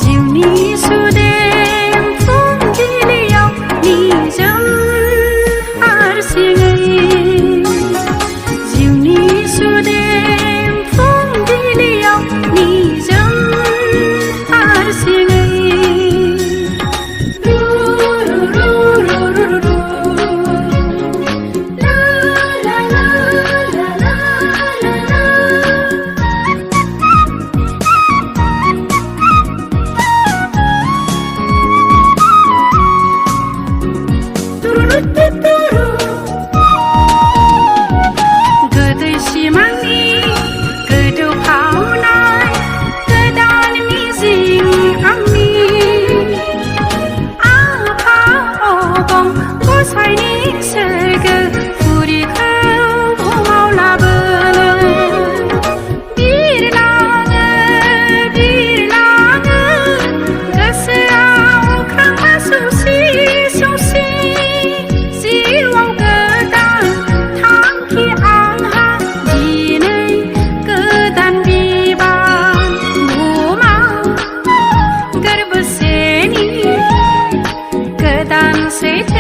जिउनि सुदेम फुंबिलियाव निजोम हारसिङै जिउनि सुदेम फुंबिलियाव निजोम हारसिङै गोदै सिमांनि गोदौफावनाय गोदान मिजिं आंनि आफा अबं गसाइनि सोरगो फुरिखौ बुहुमाव लाबोनो बिरलाङो गोसोआव अख्रांमा सौसि सौसि जिउआव गोदान थांखि आंहा दिनै गोदान बिबान बुहुमाव गोरबोसेनि गोदान सैथो